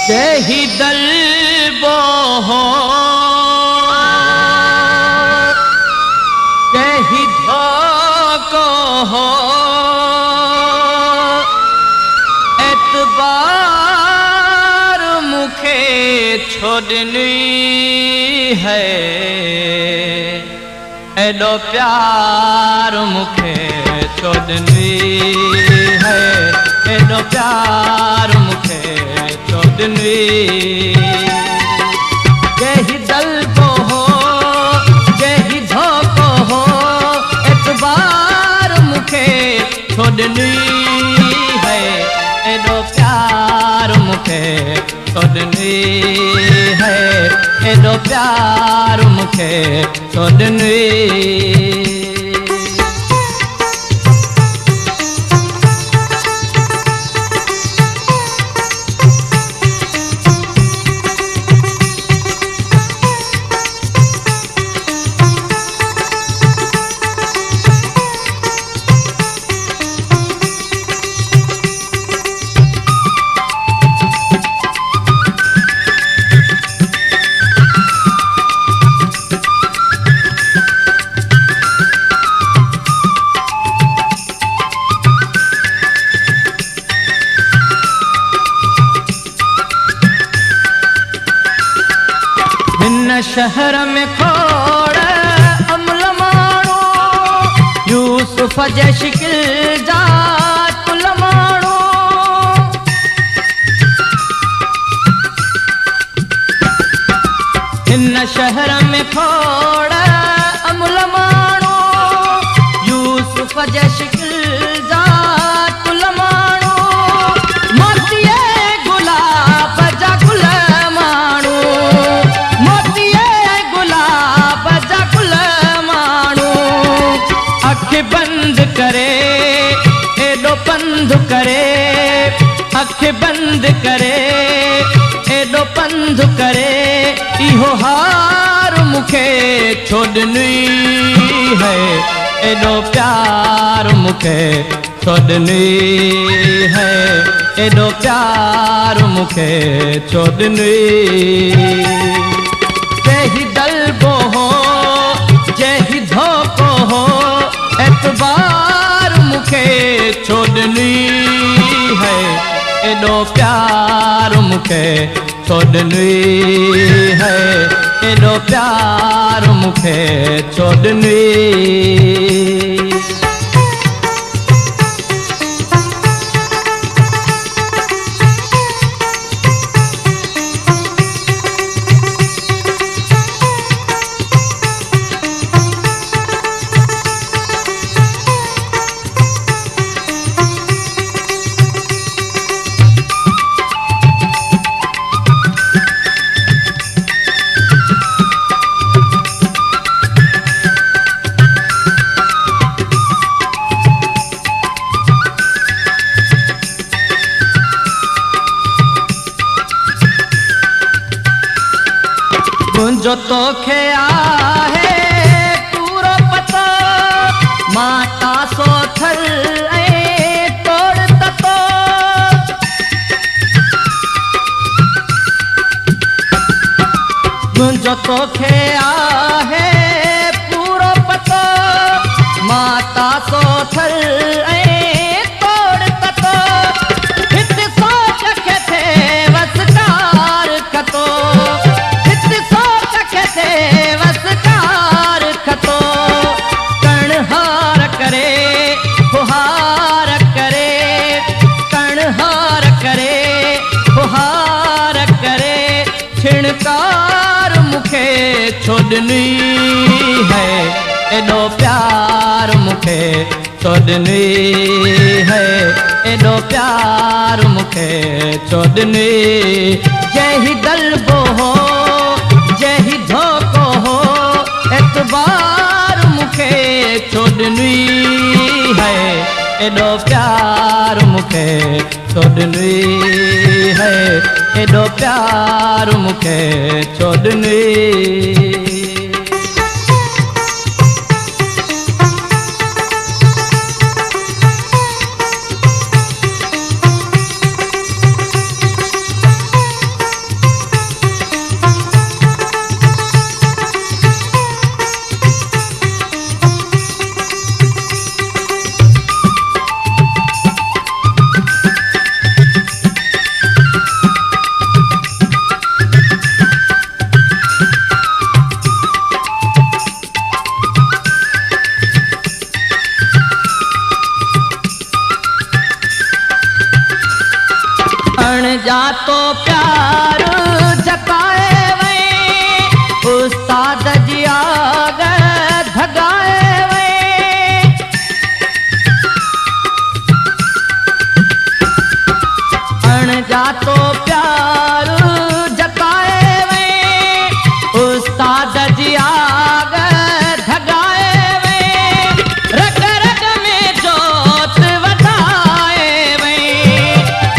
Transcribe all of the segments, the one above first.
जही दल बोहो जही धोको हो एतबार मुखे छोड़नी है एडो प्यार मुखे छोड़नी है एडो प्यार मुखे छोड़नी जही दल को हो जही धोको हो एतबार मुखे छोड़नी है एडो प्यार मुखे छोड़नी है एडो प्यार मुखे छोड़नी शहर में खोड़ अमल माणो यूसुफ जे शिकिल जा कुल माणो हिन शहर में खोड़ अमल माणो यूसुफ जे शिकिल जा कुल माणो मोतीअ गुलाब जा गुल माणो बंद करे एडो पंध करे अख बंद करे एडो पंध करे इहो हार मुखे छोड़नी है एडो प्यार मुखे छोड़नी है एडो प्यार मुखे छोड़नी जही दल बो हो जही धोको हो एतबार मुखे छोड़नी है एडो प्यार मुखे छोड़नी है एडो प्यार मुखे छोड़नी जो तोखे आहे पूरो पतो माता सोथल ऐं तोड़ ततो जो तोखे आहे पूरो पतो माता सोथल ऐं तोड़ ततो हित सोच खे थे वसकार खतो वसकार खतो कणहार करे फुहार करे कणहार करे फुहार करे छिणकार मुखे छोड़नी है एडो प्यार मुखे छोड़नी है एडो प्यार मुखे छोड़नी जही दल बो हो जही धोको हो एतबार मुखे छोड़नी है एडो प्यार मुखे छोड़नी है एडो प्यार मुखे छोड़नी अणजातो प्यार जताए वई उस्ताद जी आग धगाए वई। अणजातो प्यार जताए वई उस्ताद जी आग धगाए वई। रग रग में जोत वधाए वई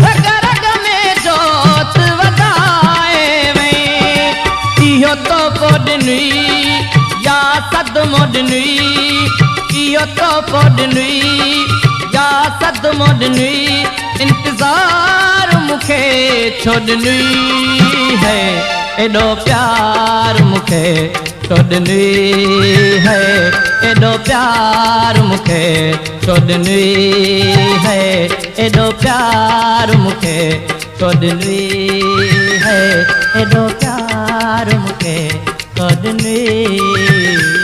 रग रग में जोत वधाए वई। इहो तो पोडनुई या सदमो ॾिनुई इहो तो पोडनुई या सदमो ॾिनुई। इंतज़ार मुखे छो ॾिनुई है एॾो प्यार मुखे छो ॾिनुई है एॾो प्यार मुखे छो ॾिनुई है एॾो प्यार मुखे छो ॾिनुई है एॾो प्यार मुखे छो ॾिनुई।